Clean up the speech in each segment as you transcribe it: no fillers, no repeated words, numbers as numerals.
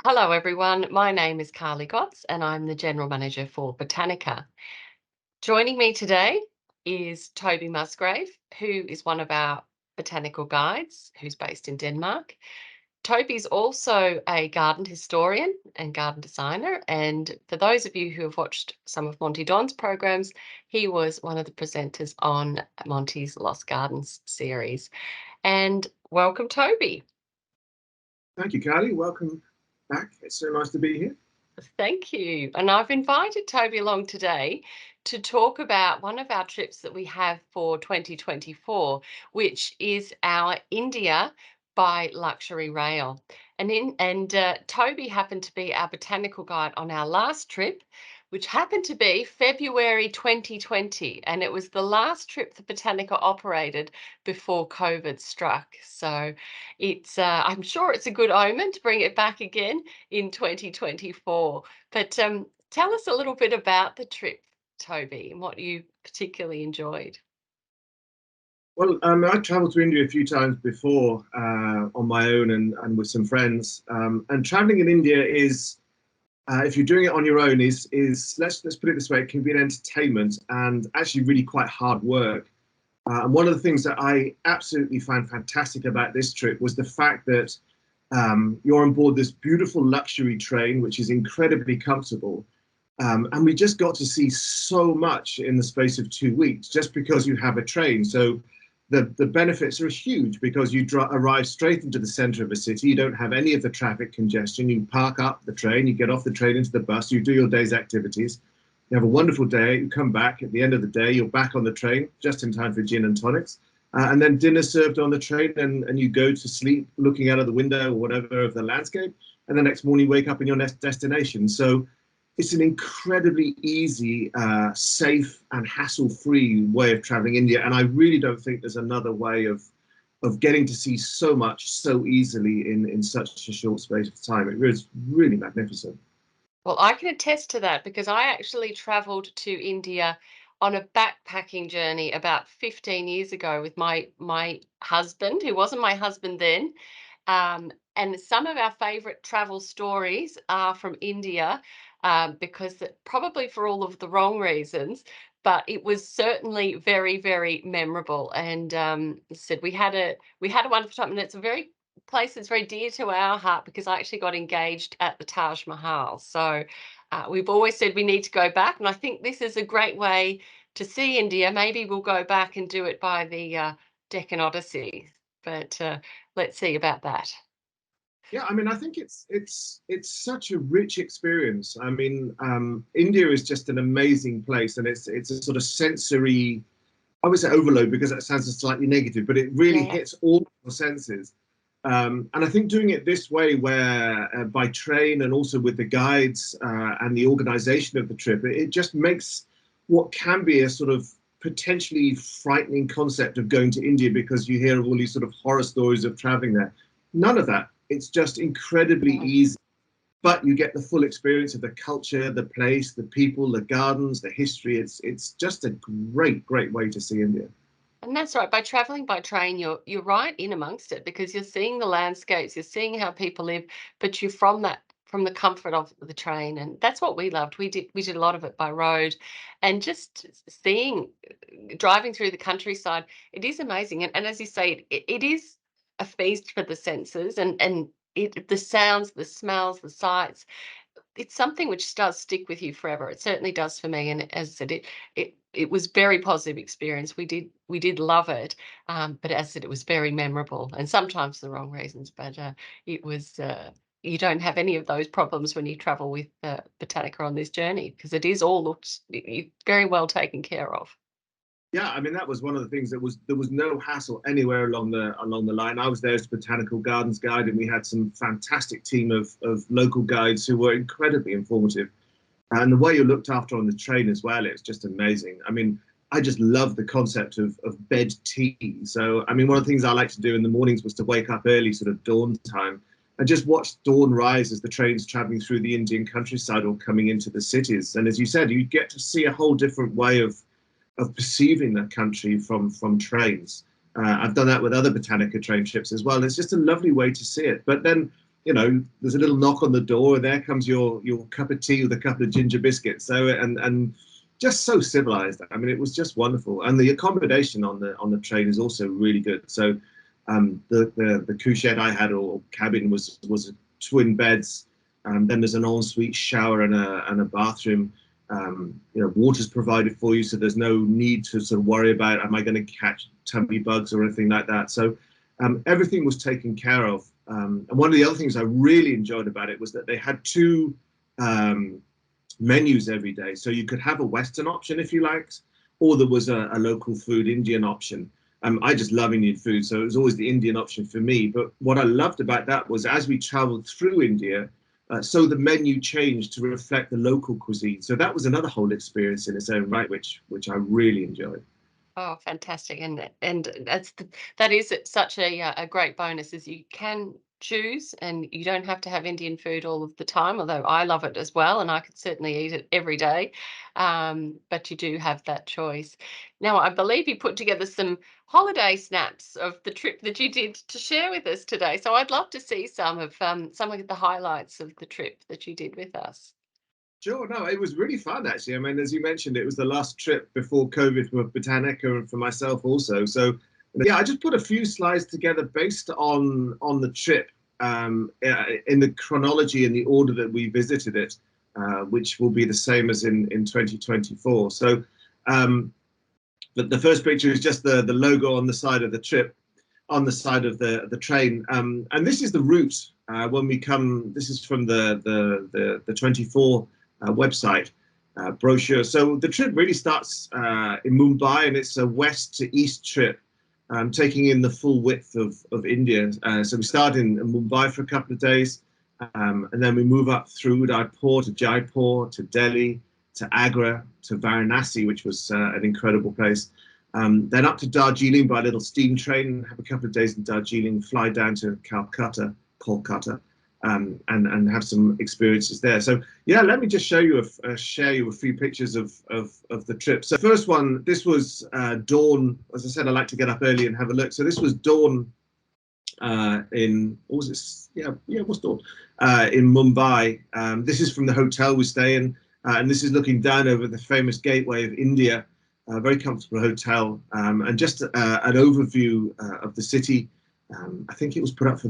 Hello, everyone. My name is Carly Gotz, and I'm the General Manager for Botanica. Joining me today is Toby Musgrave, who is one of our botanical guides who's based in Denmark. Toby's also a garden historian and garden designer. And for those of you who have watched some of Monty Don's programs, he was one of the presenters on Monty's Lost Gardens series. And welcome, Toby. Thank you, Carly. Welcome back. It's so nice to be here. Thank you. And I've invited Toby along today to talk about one of our trips that we have for 2024, which is our India by luxury rail. And Toby happened to be our botanical guide on our last trip, which happened to be February 2020. And it was the last trip the Botanica operated before COVID struck. So I'm sure it's a good omen to bring it back again in 2024. But tell us a little bit about the trip, Toby, and what you particularly enjoyed. Well, I travelled to India a few times before on my own and with some friends. And travelling in India is, if you're doing it on your own, is let's put it this way, it can be an entertainment and actually really quite hard work. And one of the things that I absolutely found fantastic about this trip was the fact that you're on board this beautiful luxury train, which is incredibly comfortable. And we just got to see so much in the space of 2 weeks, just because you have a train. So the benefits are huge because you arrive straight into the center of a city. You don't have any of the traffic congestion. You park up the train, you get off the train into the bus, you do your day's activities. You have a wonderful day, you come back at the end of the day, you're back on the train, just in time for gin and tonics. And then dinner served on the train, and you go to sleep looking out of the window or whatever of the landscape. And the next morning, you wake up in your next destination. So it's an incredibly easy, safe and hassle-free way of traveling India. And I really don't think there's another way of getting to see so much so easily in such a short space of time. It was really magnificent. Well, I can attest to that because I actually traveled to India on a backpacking journey about 15 years ago with my husband, who wasn't my husband then. And some of our favorite travel stories are from India, because probably for all of the wrong reasons, but it was certainly very, very memorable. And said we had a wonderful time, and it's a very place that's very dear to our heart because I actually got engaged at the Taj Mahal. So we've always said we need to go back, and I think this is a great way to see India. Maybe we'll go back and do it by the Deccan Odyssey, but let's see about that. Yeah, I mean, I think it's such a rich experience. I mean, India is just an amazing place, and it's a sort of sensory, I would say overload because that sounds slightly negative, but it really Yeah. hits all the senses. And I think doing it this way, where by train and also with the guides and the organization of the trip, it just makes what can be a sort of potentially frightening concept of going to India because you hear of all these sort of horror stories of traveling there. None of that. It's just incredibly Mm. easy, but you get the full experience of the culture, the place, the people, the gardens, the history. It's just a great way to see India. And that's right. By traveling by train, you're right in amongst it because you're seeing the landscapes, you're seeing how people live, but you're from the comfort of the train, and that's what we loved. We did a lot of it by road, and just seeing driving through the countryside. It is amazing, and as you say, it is a feast for the senses, and the sounds, the smells, the sights. It's something which does stick with you forever. It certainly does for me. And as I said, it was very positive experience. We did love it, but as I said, it was very memorable, and sometimes the wrong reasons. But it was. You don't have any of those problems when you travel with Botanica on this journey because it is all looked very well taken care of. Yeah, I mean that was one of the things that was there was no hassle anywhere along the line. I was there as Botanical Gardens guide, and we had some fantastic team of local guides who were incredibly informative. And the way you're looked after on the train as well, it's just amazing. I mean, I just love the concept of bed tea. So, I mean, one of the things I like to do in the mornings was to wake up early, sort of dawn time, and just watch dawn rise as the train's traveling through the Indian countryside or coming into the cities. And as you said, you get to see a whole different way of perceiving the country from trains. I've done that with other Botanica train trips as well. It's just a lovely way to see it. But then you know, there's a little knock on the door, and there comes your cup of tea with a couple of ginger biscuits. So and just so civilized. I mean, it was just wonderful, and the accommodation on the train is also really good. So the couchette I had, or cabin, was twin beds. Then there's an ensuite shower and a bathroom. You know, water's provided for you, so there's no need to sort of worry about, am I going to catch tummy bugs or anything like that. So everything was taken care of. And one of the other things I really enjoyed about it was that they had two menus every day. So you could have a Western option if you liked, or there was a local food Indian option. I just love Indian food, so it was always the Indian option for me. But what I loved about that was, as we traveled through India, so the menu changed to reflect the local cuisine. So that was another whole experience in its own right, which I really enjoyed. Oh, fantastic! And that is such a great bonus, is you can choose, and you don't have to have Indian food all of the time. Although I love it as well, and I could certainly eat it every day. But you do have that choice. Now, I believe you put together some holiday snaps of the trip that you did to share with us today. So I'd love to see some of the highlights of the trip that you did with us. Sure, no, it was really fun actually. I mean, as you mentioned, it was the last trip before COVID for Botanica and for myself also. So yeah, I just put a few slides together based on the trip, in the chronology and the order that we visited it, which will be the same as in 2024. So the first picture is just the logo on the side of the trip, on the side of the train, and this is the route when we come. This is from the 24 website brochure. So the trip really starts in Mumbai, and it's a west to east trip, taking in the full width of India. So we start in Mumbai for a couple of days, and then we move up through Udaipur to Jaipur to Delhi to Agra to Varanasi, which was an incredible place. Then up to Darjeeling by a little steam train, have a couple of days in Darjeeling, fly down to Kolkata, and have some experiences there. So yeah, let me just share you a few pictures of the trip. So first one, this was dawn. As I said, I like to get up early and have a look. So this was dawn in, what was this? Yeah, it was dawn in Mumbai. This is from the hotel we stay in, and this is looking down over the famous Gateway of India. Very comfortable hotel, and just an overview of the city. I think it was put up for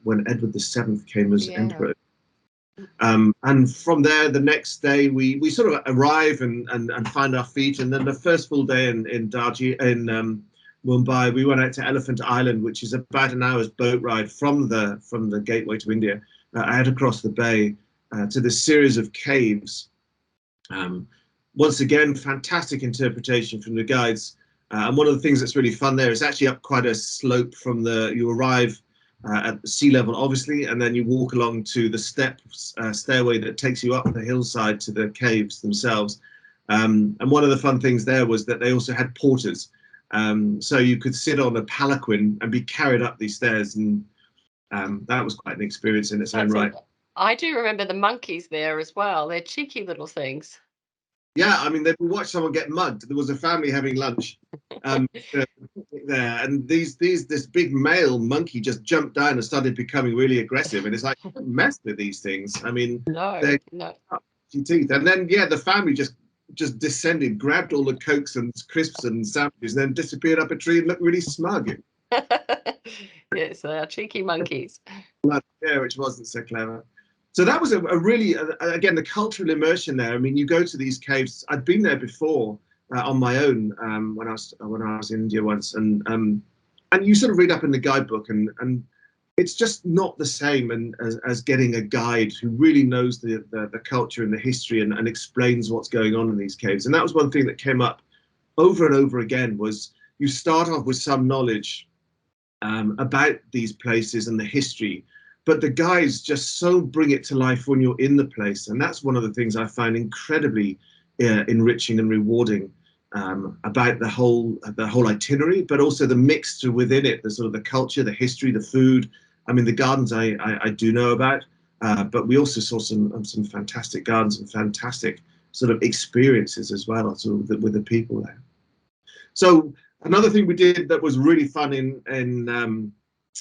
when Edward VII came as emperor. And from there, the next day, we sort of arrive and find our feet. And then the first full day in Mumbai, we went out to Elephant Island, which is about an hour's boat ride from the gateway to India, out across the bay to this series of caves. Once again, fantastic interpretation from the guides. And one of the things that's really fun there is actually up quite a slope from you arrive at sea level, obviously, and then you walk along to the stairway that takes you up the hillside to the caves themselves. And one of the fun things there was that they also had porters. So you could sit on a palanquin and be carried up these stairs. And that was quite an experience in its own right. I do remember the monkeys there as well. They're cheeky little things. Yeah, I mean, we watched someone get mugged. There was a family having lunch there, and this big male monkey just jumped down and started becoming really aggressive. And it's like, don't mess with these things. I mean, no. Teeth. And then yeah, the family just descended, grabbed all the Cokes and crisps and sandwiches, and then disappeared up a tree and looked really smug. Yes, they are cheeky monkeys. Yeah, which wasn't so clever. So that was a really, again, the cultural immersion there. I mean, you go to these caves. I'd been there before on my own when I was in India once, and you sort of read up in the guidebook, and it's just not the same as getting a guide who really knows the culture and the history and explains what's going on in these caves. And that was one thing that came up over and over again, was you start off with some knowledge about these places and the history, but the guides just so bring it to life when you're in the place. And that's one of the things I find incredibly enriching and rewarding about the whole itinerary, but also the mixture within it, the sort of the culture, the history, the food. I mean, the gardens I do know about, but we also saw some fantastic gardens and fantastic sort of experiences as well, sort of with the people there. So another thing we did that was really fun in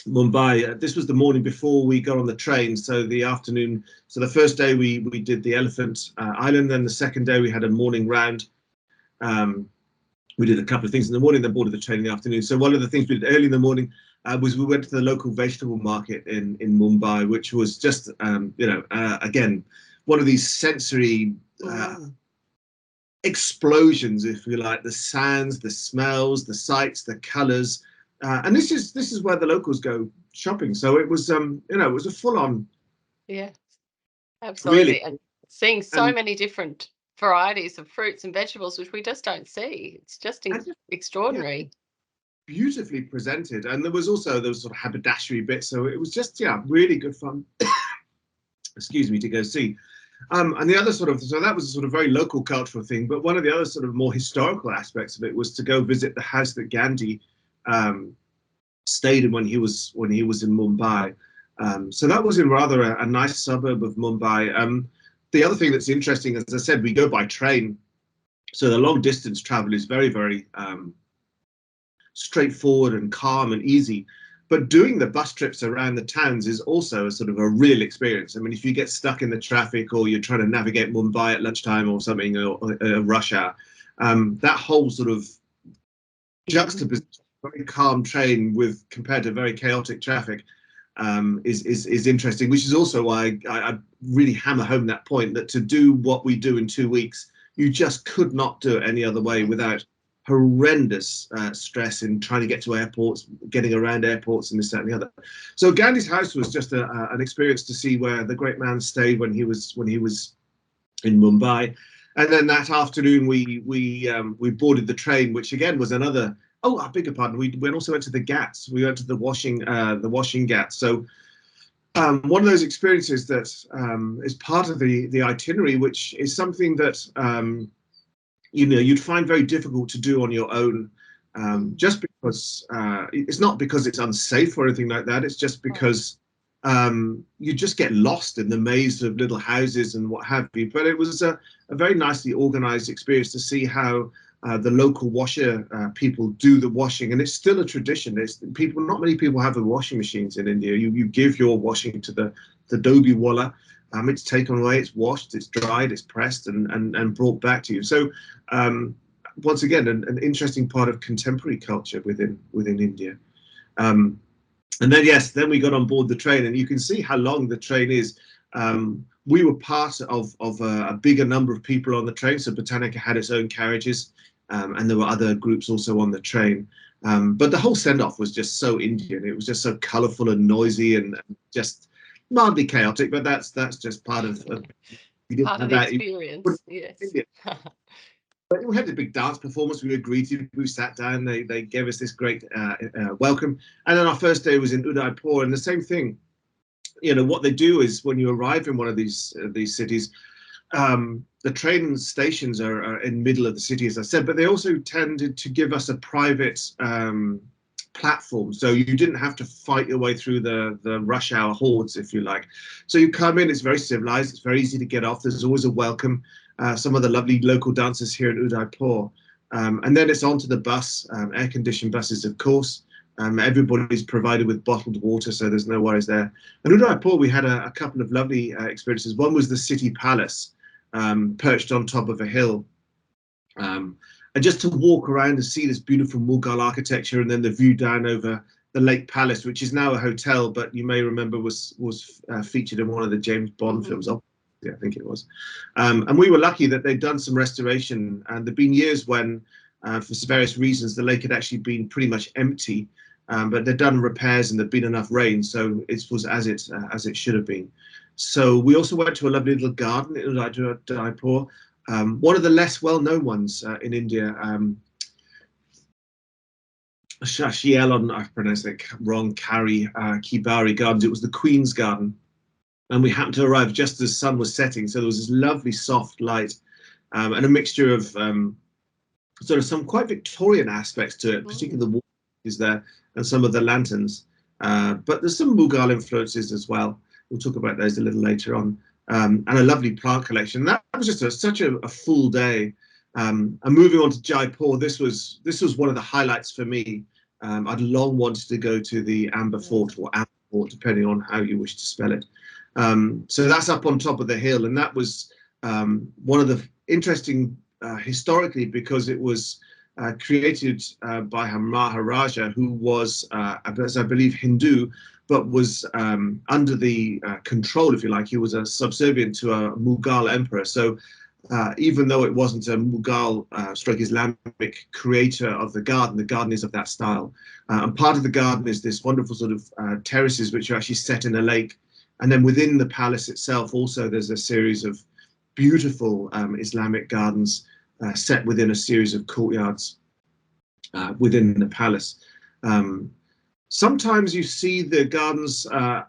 Mumbai. This was the morning before we got on the train, so the afternoon. So the first day we did the Elephant Island, then the second day we had a morning round. We did a couple of things in the morning, then boarded the train in the afternoon. So one of the things we did early in the morning was we went to the local vegetable market in Mumbai, which was just again one of these sensory explosions, if you like, the sounds, the smells, the sights, the colours. And this is where the locals go shopping. So it was it was a full on, Yeah, really. absolutely. And seeing so And many different varieties of fruits and vegetables, which we just don't see. It's just just, yeah, extraordinary. beautifully presented. And there was sort of haberdashery bit, so it was just really good fun. Excuse me, to go see. And the other so that was a sort of very local cultural thing, but one of the other sort of more historical aspects of it was to go visit the house that Gandhi stayed in when he was in Mumbai. So that was in rather a nice suburb of Mumbai. The other thing that's interesting, as I said, we go by train, so the long distance travel is very, very straightforward and calm and easy. But doing the bus trips around the towns is also a sort of a real experience. I mean, if you get stuck in the traffic or you're trying to navigate Mumbai at lunchtime or something, or rush hour, that whole sort of juxtaposition, very calm train with compared to very chaotic traffic, is interesting. Which is also why I really hammer home that point, that to do what we do in 2 weeks, you just could not do it any other way without horrendous stress in trying to get to airports, getting around airports, and this, that, and the other. So Gandhi's house was just an experience to see where the great man stayed when he was in Mumbai. And then that afternoon we boarded the train, which again was another. Oh, I beg your pardon. We also went to the Ghats. We went to the washing Ghats. So one of those experiences that is part of the itinerary, which is something that you'd find very difficult to do on your own, just because it's not because it's unsafe or anything like that. It's just because you just get lost in the maze of little houses and what have you. But it was a very nicely organized experience to see how the local washer people do the washing, and it's still a tradition. Not many people have the washing machines in India. You give your washing to the dhobi wala. It's taken away, it's washed, it's dried, it's pressed, and brought back to you. So once again, an interesting part of contemporary culture within India. And then we got on board the train, and you can see how long the train is. We were part of a bigger number of people on the train, so Botanical had its own carriages, and there were other groups also on the train. But the whole send-off was just so Indian. It was just so colourful and noisy and just mildly chaotic, but that's just part of we didn't Part of have the that. experience, yes. But we had a big dance performance. We were greeted. We sat down. They gave us this great welcome. And then our first day was in Udaipur, and the same thing. What they do is when you arrive in one of these cities, the train stations are in the middle of the city, as I said, but they also tended to give us a private platform, so you didn't have to fight your way through the rush hour hordes, if you like. So you come in, it's very civilized, it's very easy to get off, there's always a welcome, some of the lovely local dancers here in Udaipur, and then it's onto the bus, air-conditioned buses, of course. Everybody's provided with bottled water, so there's no worries there. In Udaipur, we had a couple of lovely experiences. One was the city palace, perched on top of a hill. And just to walk around and see this beautiful Mughal architecture, and then the view down over the Lake Palace, which is now a hotel, but you may remember was featured in one of the James Bond films. Yeah, I think it was. And we were lucky that they'd done some restoration, and there'd been years when, for various reasons, the lake had actually been pretty much empty, but they'd done repairs and there'd been enough rain, so it was as it should have been. So we also went to a lovely little garden in Udaipur. One of the less well-known ones in India, Saheleon, I pronounced it wrong, Bari Gardens. It was the Queen's Garden, and we happened to arrive just as the sun was setting, so there was this lovely soft light, and a mixture of sort of some quite Victorian aspects to it, particularly the water is there and some of the lanterns. But there's some Mughal influences as well. We'll talk about those a little later on. And a lovely plant collection. That was just such a full day. And moving on to Jaipur, this was one of the highlights for me. I'd long wanted to go to the Amber Fort, or Amber Fort, depending on how you wish to spell it. So that's up on top of the hill, and that was one of the interesting historically, because it was created by a Maharaja who was, as I believe, Hindu, but was under the control, if you like. He was a subservient to a Mughal emperor. So even though it wasn't a Mughal stroke Islamic creator of the garden is of that style. And part of the garden is this wonderful sort of terraces which are actually set in a lake. And then within the palace itself also there's a series of beautiful Islamic gardens set within a series of courtyards within the palace. Sometimes you see the gardens are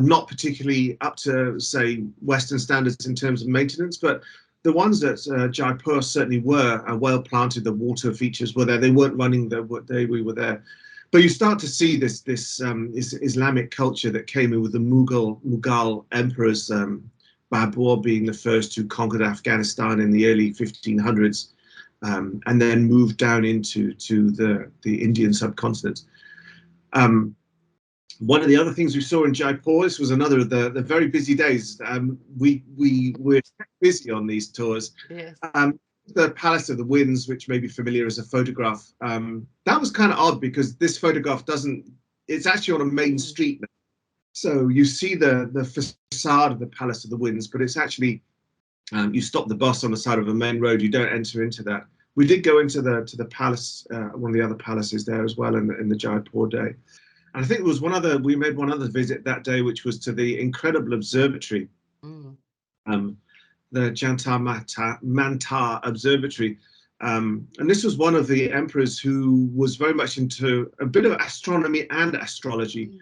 not particularly up to, say, Western standards in terms of maintenance, but the ones that Jaipur certainly were well planted. The water features were there. They weren't running the day we were there. But you start to see this Islamic culture that came in with the Mughal emperors, Babur being the first who conquered Afghanistan in the early 1500s, and then moved down into the Indian subcontinent. One of the other things we saw in Jaipur, this was another of the very busy days. We were busy on these tours. Yes. The Palace of the Winds, which may be familiar as a photograph, that was kind of odd because this photograph it's actually on a main street now. So you see the facade of the Palace of the Winds, but it's actually, you stop the bus on the side of a main road, you don't enter into that. We did go into the palace, one of the other palaces there as well in the Jaipur day. And I think it was we made one other visit that day, which was to the incredible observatory, the Jantar Mantar Observatory. And this was one of the emperors who was very much into a bit of astronomy and astrology.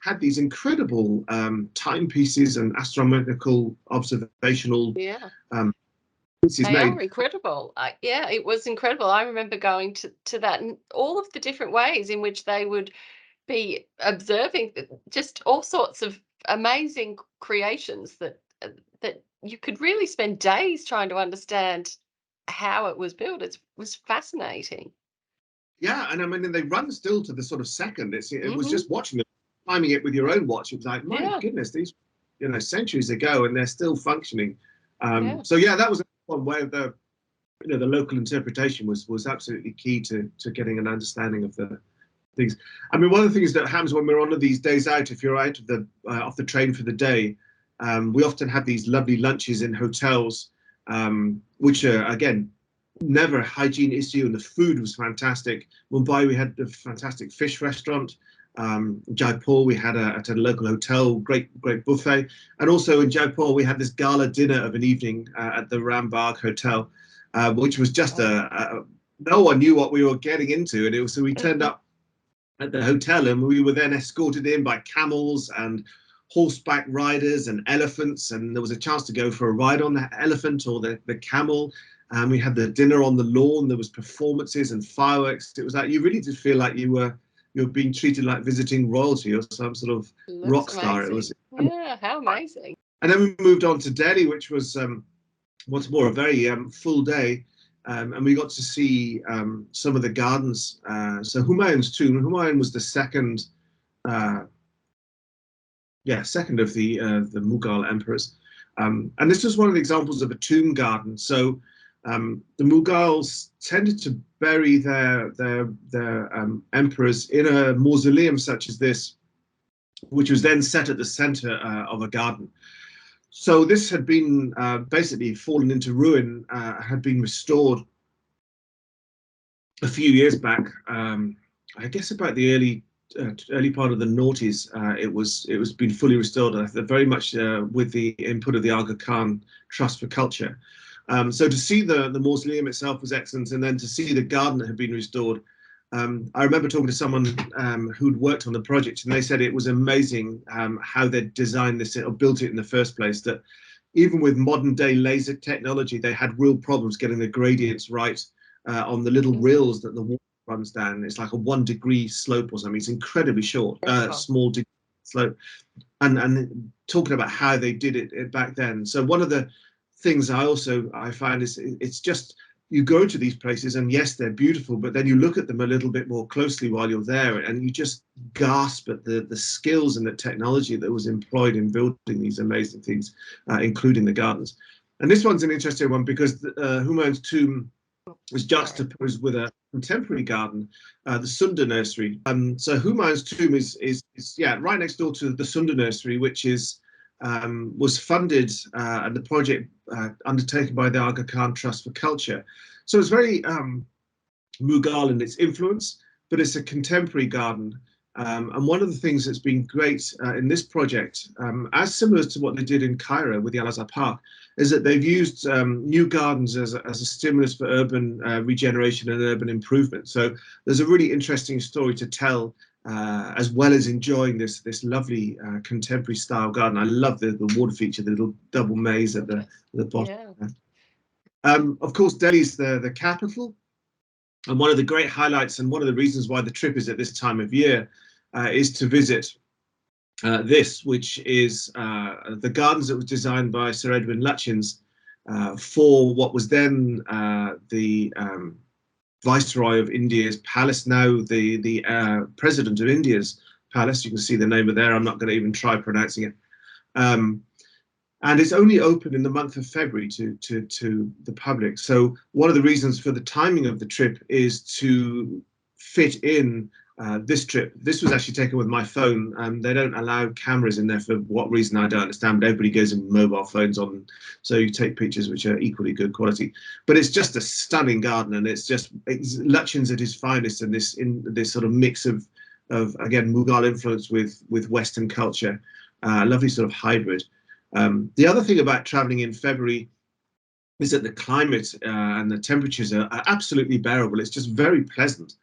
Had these incredible timepieces and astronomical observational pieces They made. are incredible. Yeah, it was incredible. I remember going to that, and all of the different ways in which they would be observing just all sorts of amazing creations that you could really spend days trying to understand how it was built. It was fascinating. Yeah, and I mean, they run still to the sort of second. It was just watching it, timing it with your own watch. It was like, my goodness, these, centuries ago, and they're still functioning. So yeah, that was one where the local interpretation was absolutely key to getting an understanding of the things. I mean, one of the things that happens when we're on these days out, if you're out of off the train for the day, we often have these lovely lunches in hotels, which are, again, never a hygiene issue, and the food was fantastic. Mumbai, we had a fantastic fish restaurant. Jaipur, we had at a local hotel, great buffet. And also in Jaipur, we had this gala dinner of an evening at the Rambagh Hotel, which was just no one knew what we were getting into. And so we turned up at the hotel, and we were then escorted in by camels and horseback riders and elephants, and there was a chance to go for a ride on the elephant or the camel. And we had the dinner on the lawn. There was performances and fireworks. It was like, you really did feel like you were being treated like visiting royalty or some sort of rock star. It was, how amazing. And then we moved on to Delhi, which was once more a very full day. And we got to see some of the gardens. So Humayun's tomb. Humayun was the second of the Mughal emperors. And this was one of the examples of a tomb garden. So the Mughals tended to bury their emperors in a mausoleum such as this, which was then set at the center of a garden. So this had been basically fallen into ruin, had been restored a few years back. I guess about the early part of the noughties. It was been fully restored, very much with the input of the Aga Khan Trust for Culture. So to see the mausoleum itself was excellent, and then to see the garden that had been restored. I remember talking to someone who'd worked on the project, and they said it was amazing how they designed this or built it in the first place, that even with modern day laser technology, they had real problems getting the gradients right on the little rills that the water runs down. It's like a 1 degree slope or something. It's incredibly short, small degree slope. And talking about how they did it back then. So one of the things I find is it's just you go to these places and yes, they're beautiful, but then you look at them a little bit more closely while you're there and you just gasp at the skills and the technology that was employed in building these amazing things, including the gardens. And this one's an interesting one because Humayun's tomb was juxtaposed with a contemporary garden, the Sunda Nursery. So Humayun's tomb is right next door to the Sunda Nursery, which is was funded and the project undertaken by the Aga Khan Trust for Culture. So it's very Mughal in its influence, but it's a contemporary garden. And one of the things that's been great in this project, as similar to what they did in Cairo with the Al-Azhar Park, is that they've used new gardens as a stimulus for urban regeneration and urban improvement. So there's a really interesting story to tell, as well as enjoying this lovely contemporary style garden. I love the water feature, the little double maze at the bottom. Yeah. Of course, Delhi's the capital. And one of the great highlights and one of the reasons why the trip is at this time of year is to visit this, which is the gardens that was designed by Sir Edwin Lutyens for what was then the Viceroy of India's palace, now the President of India's palace. You can see the name of there. I'm not going to even try pronouncing it. And it's only open in the month of February to the public. So one of the reasons for the timing of the trip is to fit in this trip. This was actually taken with my phone. They don't allow cameras in there for what reason I don't understand, but everybody goes in mobile phones on, so you take pictures which are equally good quality. But it's just a stunning garden, and it's Lutyens at his finest, and this sort of mix of again Mughal influence with Western culture, lovely sort of hybrid. The other thing about traveling in February is that the climate and the temperatures are absolutely bearable. It's just very pleasant.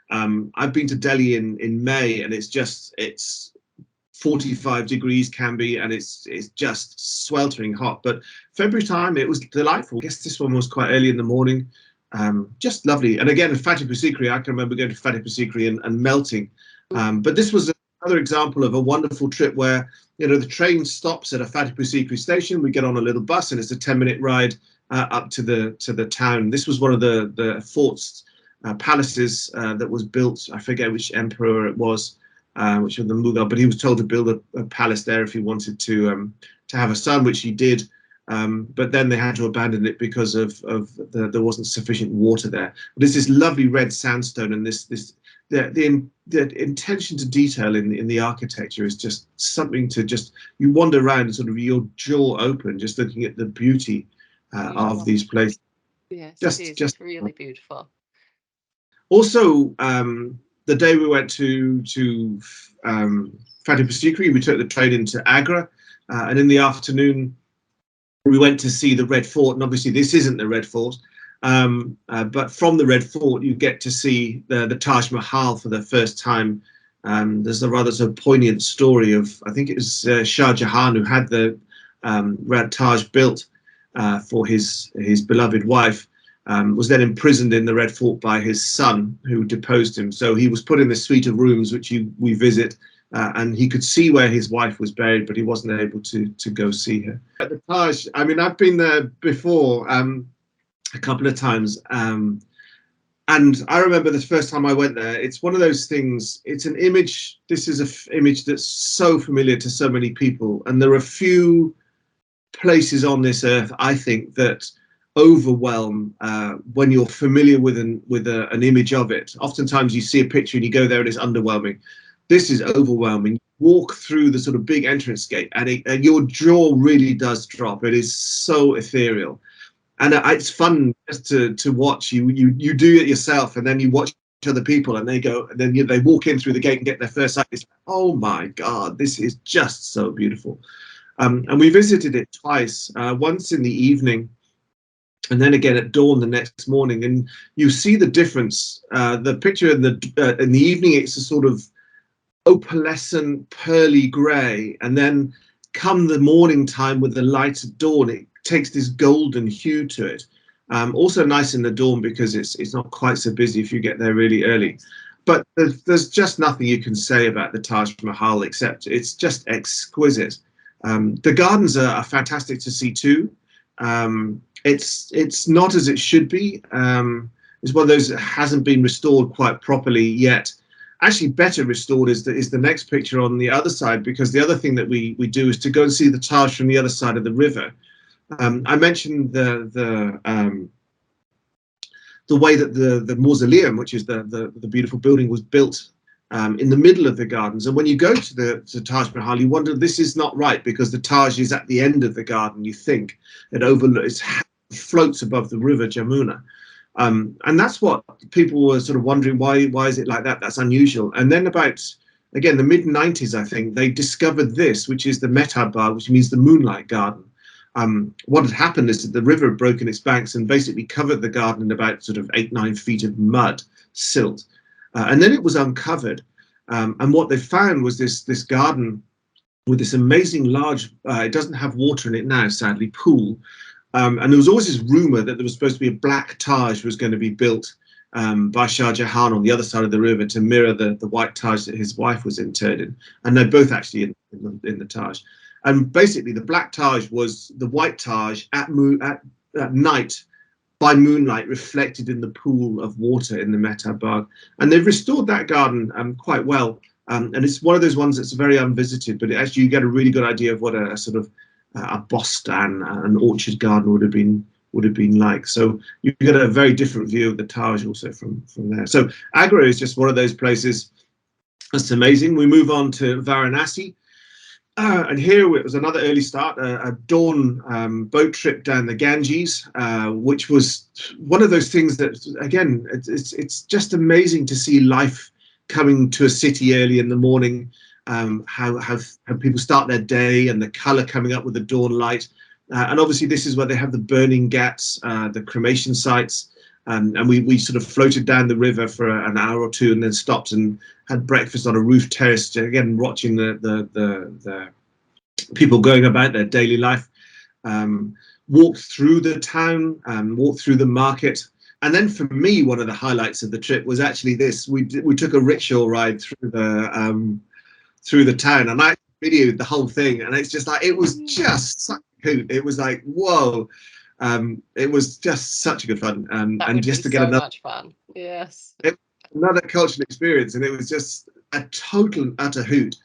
I've been to Delhi in May, and it's 45 degrees can be, and it's just sweltering hot. But February time, it was delightful. I guess this one was quite early in the morning, just lovely. And again, Fatehpur Sikri, I can remember going to Fatehpur Sikri and melting. But this was another example of a wonderful trip where, you know, the train stops at a Fatehpur Sikri station. We get on a little bus, and it's a 10-minute ride up to the town. This was one of the forts, palaces that was built. I forget which emperor it was, which was the Mughal, but he was told to build a palace there if he wanted to have a son, which he did. But then they had to abandon it because there wasn't sufficient water there. But there's this lovely red sandstone, and the intention to detail in the architecture is just something to you wander around and sort of your jaw open just looking at the beauty of these places. Yes, it's really beautiful. Also, the day we went to Fatehpur Sikri, we took the train into Agra, and in the afternoon we went to see the Red Fort. And obviously this isn't the Red Fort, but from the Red Fort you get to see the Taj Mahal for the first time. There's a rather sort of poignant story of, I think it was Shah Jahan who had the Red Taj built for his beloved wife. Was then imprisoned in the Red Fort by his son, who deposed him. So he was put in this suite of rooms, which we visit, and he could see where his wife was buried, but he wasn't able to go see her. At the Taj, I mean, I've been there before a couple of times, and I remember the first time I went there. It's one of those things. It's an image. This is an image that's so familiar to so many people, and there are few places on this earth, I think, that overwhelm when you're familiar with an image of it. Oftentimes you see a picture and you go there and it's underwhelming. This is overwhelming. You walk through the sort of big entrance gate and your jaw really does drop. It is so ethereal, and it's fun just to watch. You do it yourself, and then you watch other people, and they go, and then they walk in through the gate and get their first sight. It's like, oh my God, this is just so beautiful. And we visited it twice, once in the evening, and then again at dawn the next morning, and you see the difference. The picture in the evening, it's a sort of opalescent pearly grey, and then come the morning time with the light at dawn, it takes this golden hue to it. Also nice in the dawn because it's not quite so busy if you get there really early. But there's just nothing you can say about the Taj Mahal except it's just exquisite. The gardens are fantastic to see too. it's not as it should be. It's one of those that hasn't been restored quite properly yet. Actually, better restored is the next picture on the other side, because the other thing that we do is to go and see the Taj from the other side of the river. I mentioned the way that the mausoleum, which is the beautiful building, was built in the middle of the gardens. And when you go to Taj Mahal, you wonder, this is not right, because the Taj is at the end of the garden. You think it floats above the river Jamuna. And that's what people were sort of wondering, why is it like that? That's unusual. And then about, again, the mid-90s, I think, they discovered this, which is the Mehtaba, which means the moonlight garden. What had happened is that the river had broken its banks and basically covered the garden in about sort of 8-9 feet of mud, silt. And then it was uncovered. And what they found was this garden with this amazing large, it doesn't have water in it now, sadly, pool. And there was always this rumor that there was supposed to be a black Taj was going to be built by Shah Jahan on the other side of the river to mirror the white Taj that his wife was interred in. And they're both actually in the Taj. And basically, the black Taj was the white Taj at night by moonlight, reflected in the pool of water in the Mehtab Bagh. And they've restored that garden quite well. And it's one of those ones that's very unvisited, but actually you get a really good idea of what a sort of a bostan, an orchard garden would have been like. So you get a very different view of the Taj also from there. So Agra is just one of those places that's amazing. We move on to Varanasi. And here it was another early start, a dawn boat trip down the Ganges, which was one of those things that, again, it's just amazing to see life coming to a city early in the morning, how people start their day and the colour coming up with the dawn light. And obviously this is where they have the burning ghats, the cremation sites. And we sort of floated down the river for an hour or two and then stopped and had breakfast on a roof terrace, again watching the people going about their daily life. Walked through the town, walked through the market. And then for me, one of the highlights of the trip was actually this. We took a rickshaw ride through the town, and I videoed the whole thing, and it's just like, it was just such a hoot. It was like, whoa. It was just such a good fun, and just to get so much fun. Yes, another cultural experience, and it was just a total and utter hoot.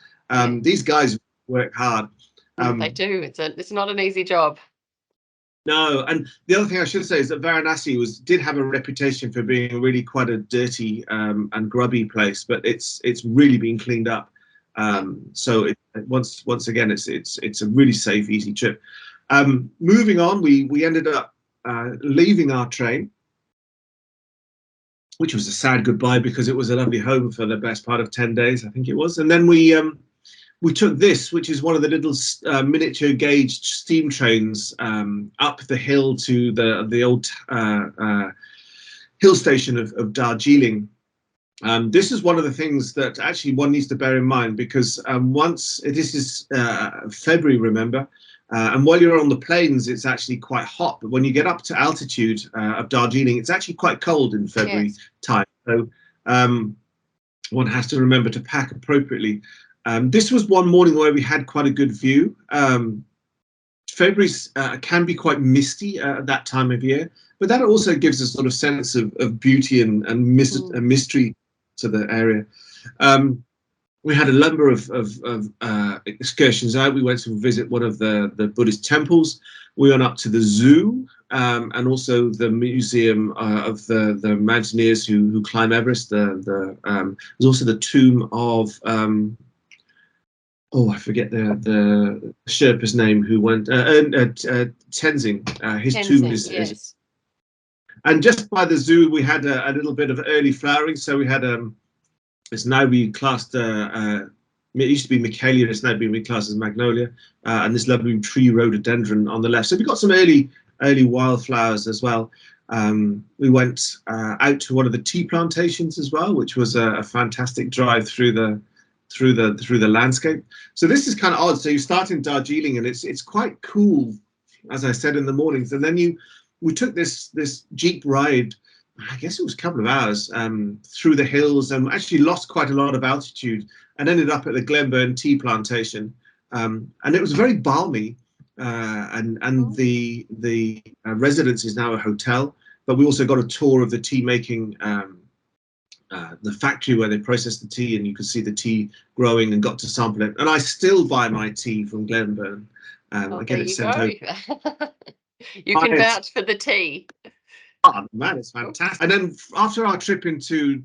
These guys work hard. They do. It's not an easy job. No, and the other thing I should say is that Varanasi did have a reputation for being really quite a dirty and grubby place, but it's really been cleaned up. So once again, it's a really safe, easy trip. Moving on, we ended up leaving our train, which was a sad goodbye because it was a lovely home for the best part of 10 days, I think it was. And then we took this, which is one of the little miniature gauged steam trains up the hill to the old hill station of Darjeeling. This is one of the things that actually one needs to bear in mind, because this is February, remember, and while you're on the plains, it's actually quite hot. But when you get up to altitude of Darjeeling, it's actually quite cold in February time. So one has to remember to pack appropriately. This was one morning where we had quite a good view. February can be quite misty at that time of year, but that also gives a sort of sense of beauty and mystery to the area. We had a number of excursions out. We went to visit one of the Buddhist temples. We went up to the zoo and also the museum of the mountaineers who climb Everest. There's also the tomb of I forget the Sherpa's name who went Tenzing. His tomb is. And just by the zoo, we had a little bit of early flowering. So we had it's now being classed. It used to be Michaelia, it's now being reclassed as Magnolia, and this lovely tree rhododendron on the left. So we got some early wildflowers as well. We went out to one of the tea plantations as well, which was a fantastic drive through the landscape. So this is kind of odd. So you start in Darjeeling, and it's quite cool, as I said, in the mornings, and then we took this jeep ride. I guess it was a couple of hours through the hills, and actually lost quite a lot of altitude and ended up at the Glenburn Tea Plantation. And it was very balmy. and the residence is now a hotel. But we also got a tour of the tea making, the factory where they process the tea, and you could see the tea growing and got to sample it. And I still buy my tea from Glenburn. I There get it you sent go. over. You can It's, vouch for the tea. oh, man, it's fantastic. And then after our trip into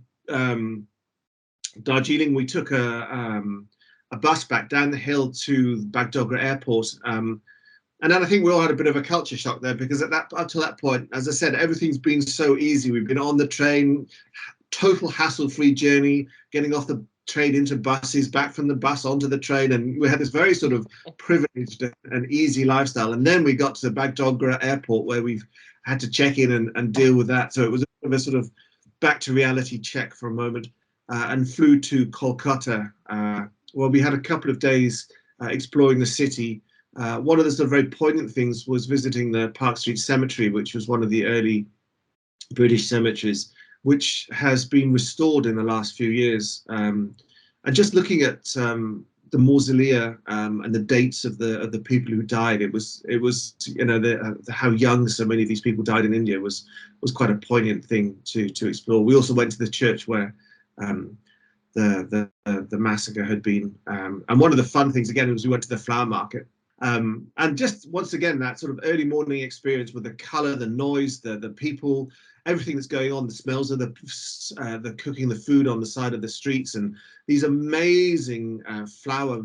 Darjeeling, we took a bus back down the hill to Bagdogra Airport. And then I think we all had a bit of a culture shock there, because up to that point, as I said, everything's been so easy. We've been on the train, total hassle-free journey, getting off the train into buses, back from the bus onto the train, and we had this very sort of privileged and easy lifestyle. And then we got to the Bagdogra Airport, where we've had to check in and deal with that. So it was a sort of back to reality check for a moment, and flew to Kolkata. Well, we had a couple of days exploring the city. One of the sort of very poignant things was visiting the Park Street Cemetery, which was one of the early British cemeteries, which has been restored in the last few years. And just looking at the mausolea and the dates of the people who died, it was you know, how young so many of these people died in India was quite a poignant thing to explore. We also went to the church where the massacre had been, and one of the fun things again was we went to the flower market. And just once again, that sort of early morning experience with the color, the noise, the people, everything that's going on, the smells of the cooking, the food on the side of the streets, and these amazing flower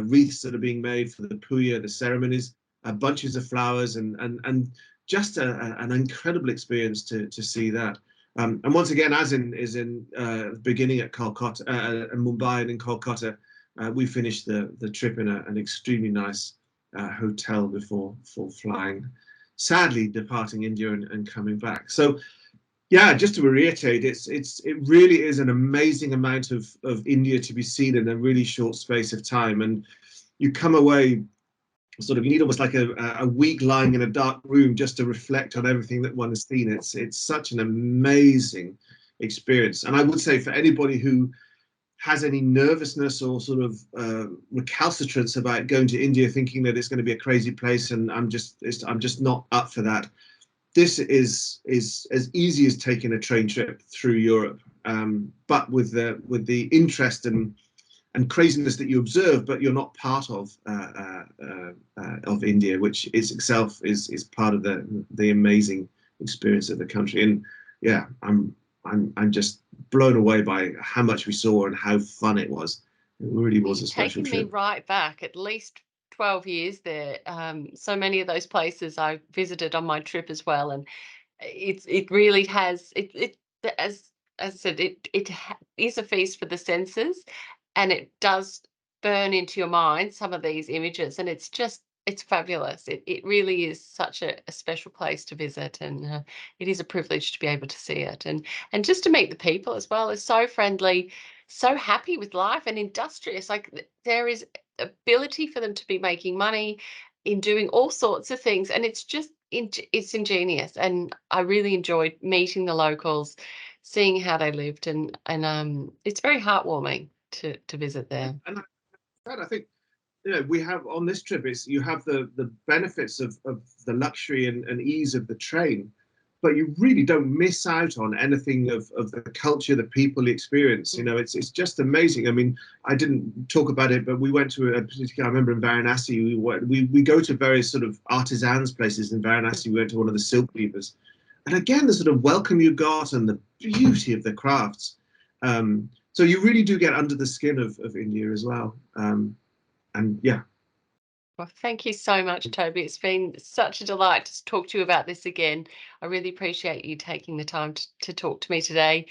wreaths that are being made for the puja, the ceremonies, bunches of flowers, and just an incredible experience to see that. And once again, as in beginning at Kolkata and Mumbai and in Kolkata, we finished the trip in an extremely nice hotel before flying, sadly departing India and coming back. So yeah, just to reiterate, it really is an amazing amount of India to be seen in a really short space of time. And you come away sort of, you need almost like a week lying in a dark room just to reflect on everything that one has seen. It's such an amazing experience. And I would say for anybody who has any nervousness or sort of recalcitrance about going to India, thinking that it's going to be a crazy place, and I'm just not up for that. This is as easy as taking a train trip through Europe, but with the interest and craziness that you observe, but you're not part of India, which is itself is part of the amazing experience of the country. And yeah, I'm just blown away by how much we saw and how fun it was. It really was a special Taking trip. me right back at least 12 years there. So many of those places I visited on my trip as well, and it really has as I said, it is a feast for the senses, and it does burn into your mind some of these images, and it's fabulous. It really is such a special place to visit, and it is a privilege to be able to see it, and just to meet the people as well. Is so friendly, so happy with life, and industrious. Like there is ability for them to be making money in doing all sorts of things, and it's ingenious. And I really enjoyed meeting the locals, seeing how they lived, and it's very heartwarming to visit there. And I think, you know, we have on this trip is you have the benefits of the luxury and ease of the train, but you really don't miss out on anything of the culture, the people, the experience. You know, it's just amazing. I mean, I didn't talk about it, but we went to a particular, I remember in Varanasi, we go to various sort of artisans places in Varanasi. We went to one of the silk weavers, and again, the sort of welcome you got and the beauty of the crafts. So you really do get under the skin of India as well. And yeah. Well, thank you so much, Toby. It's been such a delight to talk to you about this again. I really appreciate you taking the time to talk to me today.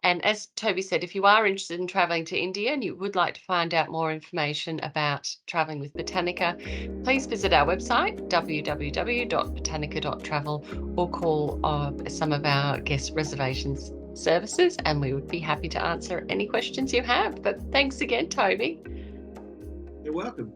And as Toby said, if you are interested in travelling to India and you would like to find out more information about travelling with Botanica, please visit our website, www.botanica.travel, or call some of our guest reservations services, and we would be happy to answer any questions you have. But thanks again, Toby. You're welcome.